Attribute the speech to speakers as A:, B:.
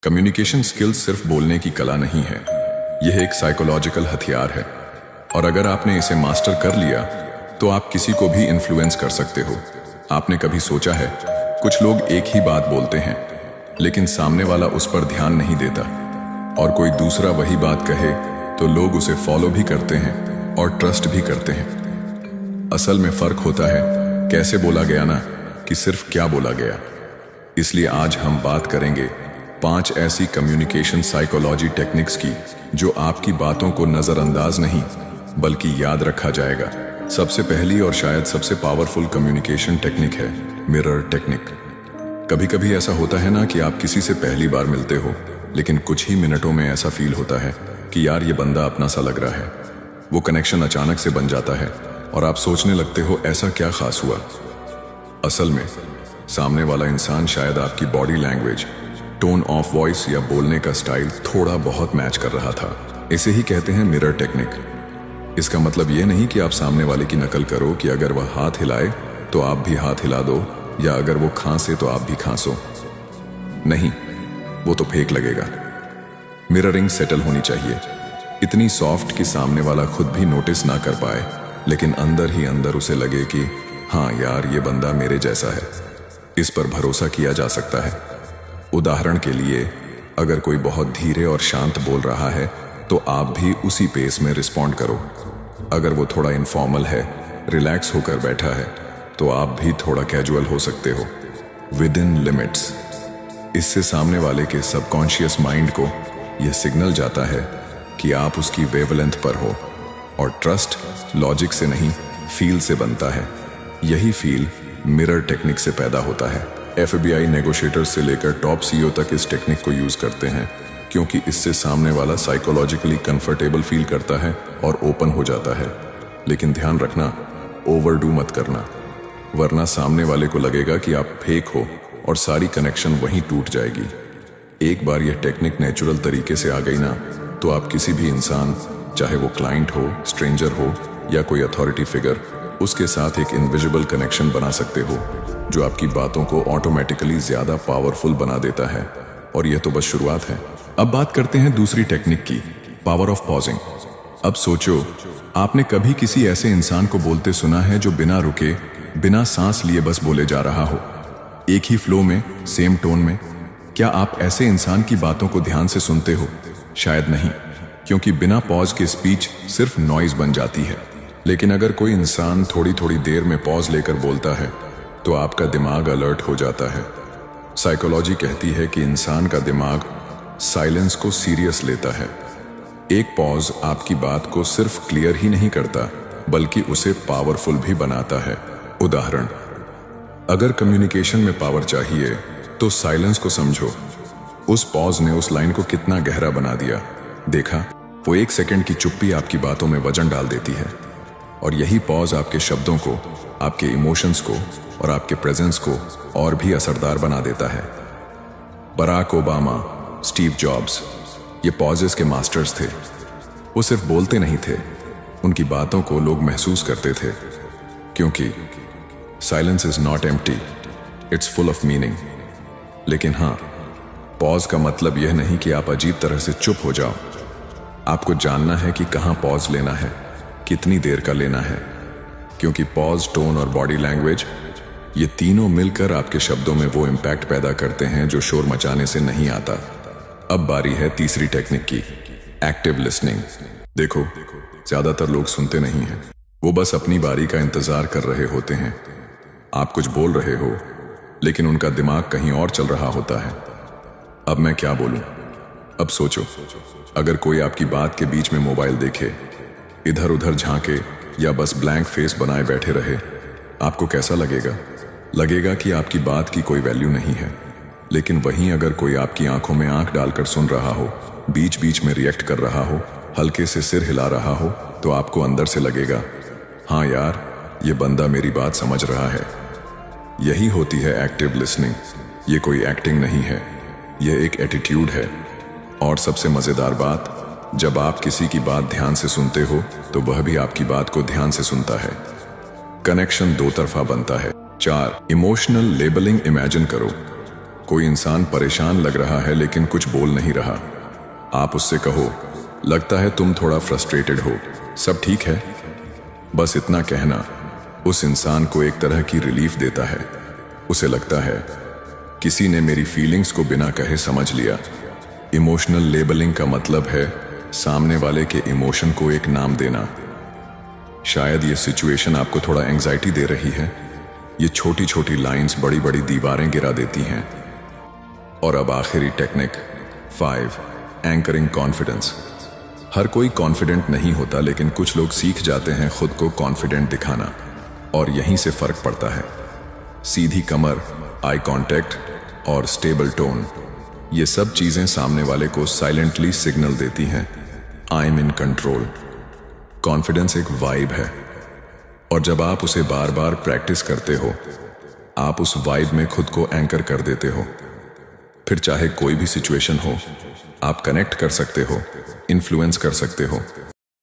A: Communication skills सिर्फ बोलने की कला नहीं है, यह एक साइकोलॉजिकल हथियार है और अगर आपने इसे मास्टर कर लिया तो आप किसी को भी इन्फ्लुएंस कर सकते हो। आपने कभी सोचा है, कुछ लोग एक ही बात बोलते हैं लेकिन सामने वाला उस पर ध्यान नहीं देता और कोई दूसरा वही बात कहे तो लोग उसे फॉलो भी करते हैं और ट्रस्ट भी करते हैं। असल में फर्क होता है कैसे बोला गया ना कि सिर्फ क्या बोला गया। इसलिए आज हम बात करेंगे 5 ऐसी कम्युनिकेशन साइकोलॉजी टेक्निक्स की जो आपकी बातों को नजरअंदाज नहीं बल्कि याद रखा जाएगा। सबसे पहली और शायद सबसे पावरफुल कम्युनिकेशन टेक्निक है मिरर टेक्निक। कभी कभी ऐसा होता है ना कि आप किसी से पहली बार मिलते हो लेकिन कुछ ही मिनटों में ऐसा फील होता है कि यार ये बंदा अपना सा लग रहा है। वो कनेक्शन अचानक से बन जाता है और आप सोचने लगते हो ऐसा क्या खास हुआ। असल में सामने वाला इंसान शायद आपकी body language, tone of voice या बोलने का स्टाइल थोड़ा बहुत मैच कर रहा था। इसे ही कहते हैं मिरर टेक्निक। इसका मतलब ये नहीं कि आप सामने वाले की नकल करो कि अगर वह हाथ हिलाए तो आप भी हाथ हिला दो या अगर वो खांसे तो आप भी खांसो। नहीं, वो तो फेक लगेगा। मिररिंग सेटल होनी चाहिए, इतनी सॉफ्ट कि सामने वाला खुद भी नोटिस ना कर पाए लेकिन अंदर ही अंदर उसे लगे कि हाँ यार ये बंदा मेरे जैसा है, इस पर भरोसा किया जा सकता है। उदाहरण के लिए अगर कोई बहुत धीरे और शांत बोल रहा है तो आप भी उसी पेस में रिस्पॉन्ड करो। अगर वो थोड़ा इनफॉर्मल है, रिलैक्स होकर बैठा है तो आप भी थोड़ा कैजुअल हो सकते हो, विद इन लिमिट्स। इससे सामने वाले के सबकॉन्शियस माइंड को यह सिग्नल जाता है कि आप उसकी वेवलेंथ पर हो और ट्रस्ट लॉजिक से नहीं फील से बनता है। यही फील मिरर टेक्निक से पैदा होता है। FBI नेगोशिएटर से लेकर टॉप CEO तक इस टेक्निक को यूज करते हैं क्योंकि इससे सामने वाला साइकोलॉजिकली कंफर्टेबल फील करता है और ओपन हो जाता है। लेकिन ध्यान रखना, ओवरडू मत करना, वरना सामने वाले को लगेगा कि आप फेक हो और सारी कनेक्शन वहीं टूट जाएगी। एक बार यह टेक्निक नेचुरल तरीके से आ गई ना तो आप किसी भी इंसान, चाहे वो क्लाइंट हो, स्ट्रेंजर हो या कोई अथॉरिटी फिगर, उसके साथ एक इनविजिबल कनेक्शन बना सकते हो जो आपकी बातों को ऑटोमेटिकली ज्यादा पावरफुल बना देता है। और यह तो बस शुरुआत है। अब बात करते हैं दूसरी टेक्निक की, पावर ऑफ पॉजिंग। अब सोचो, आपने कभी किसी ऐसे इंसान को बोलते सुना है जो बिना रुके, बिना सांस लिए बस बोले जा रहा हो, एक ही फ्लो में, सेम टोन में? क्या आप ऐसे इंसान की बातों को ध्यान से सुनते हो? शायद नहीं, क्योंकि बिना पॉज के स्पीच सिर्फ नॉइज बन जाती है। लेकिन अगर कोई इंसान थोड़ी थोड़ी देर में पॉज लेकर बोलता है तो आपका दिमाग अलर्ट हो जाता है। साइकोलॉजी कहती है कि इंसान का दिमाग साइलेंस को सीरियस लेता है। एक पॉज आपकी बात को सिर्फ क्लियर ही नहीं करता बल्कि उसे पावरफुल भी बनाता है। उदाहरण, अगर कम्युनिकेशन में पावर चाहिए तो साइलेंस को समझो। उस पॉज ने उस लाइन को कितना गहरा बना दिया। देखा, वो 1 सेकंड की चुप्पी आपकी बातों में वजन डाल देती है। और यही पॉज आपके शब्दों को, आपके इमोशंस को और आपके प्रेजेंस को और भी असरदार बना देता है। बराक ओबामा, स्टीव जॉब्स, ये पॉजेस के मास्टर्स थे। वो सिर्फ बोलते नहीं थे, उनकी बातों को लोग महसूस करते थे, क्योंकि silence is not empty, it's full of meaning. लेकिन हाँ, पॉज का मतलब यह नहीं कि आप अजीब तरह से चुप हो जाओ। आपको जानना है कि कहाँ पॉज लेना है, कितनी देर का लेना है, क्योंकि पॉज, टोन और बॉडी लैंग्वेज, ये तीनों मिलकर आपके शब्दों में वो इम्पैक्ट पैदा करते हैं जो शोर मचाने से नहीं आता। अब बारी है तीसरी टेक्निक की, एक्टिव लिसनिंग। देखो, ज्यादातर लोग सुनते नहीं हैं, वो बस अपनी बारी का इंतजार कर रहे होते हैं। आप कुछ बोल रहे हो लेकिन उनका दिमाग कहीं और चल रहा होता है। अब मैं क्या बोलूं? अब सोचो, अगर कोई आपकी बात के बीच में मोबाइल देखे, इधर उधर झांके या बस ब्लैंक फेस बनाए बैठे रहे, आपको कैसा लगेगा? लगेगा कि आपकी बात की कोई वैल्यू नहीं है। लेकिन वहीं अगर कोई आपकी आंखों में आंख डालकर सुन रहा हो, बीच बीच में रिएक्ट कर रहा हो, हल्के से सिर हिला रहा हो, तो आपको अंदर से लगेगा, हाँ यार, ये बंदा मेरी बात समझ रहा है। यही होती है एक्टिव लिसनिंग। ये कोई एक्टिंग नहीं है, यह एक एटीट्यूड है। और सबसे मजेदार बात, जब आप किसी की बात ध्यान से सुनते हो तो वह भी आपकी बात को ध्यान से सुनता है। कनेक्शन दो तरफा बनता है। 4, इमोशनल लेबलिंग इमेजिन करो। कोई इंसान परेशान लग रहा है लेकिन कुछ बोल नहीं रहा। आप उससे कहो, लगता है तुम थोड़ा फ्रस्ट्रेटेड हो, सब ठीक है? बस इतना कहना उस इंसान को एक तरह की रिलीफ देता है। उसे लगता है किसी ने मेरी फीलिंग्स को बिना कहे समझ लिया। इमोशनल लेबलिंग का मतलब है सामने वाले के इमोशन को एक नाम देना। शायद ये सिचुएशन आपको थोड़ा एंजाइटी दे रही है। ये छोटी छोटी लाइंस बड़ी बड़ी दीवारें गिरा देती हैं। और अब आखिरी टेक्निक 5, एंकरिंग कॉन्फिडेंस। हर कोई कॉन्फिडेंट नहीं होता, लेकिन कुछ लोग सीख जाते हैं खुद को कॉन्फिडेंट दिखाना, और यहीं से फर्क पड़ता है। सीधी कमर, आई कांटेक्ट और स्टेबल टोन, ये सब चीजें सामने वाले को साइलेंटली सिग्नल देती हैं, I am in control. Confidence एक वाइब है, और जब आप उसे बार बार प्रैक्टिस करते हो, आप उस वाइब में खुद को एंकर कर देते हो। फिर चाहे कोई भी सिचुएशन हो, आप कनेक्ट कर सकते हो, इन्फ्लुएंस कर सकते हो,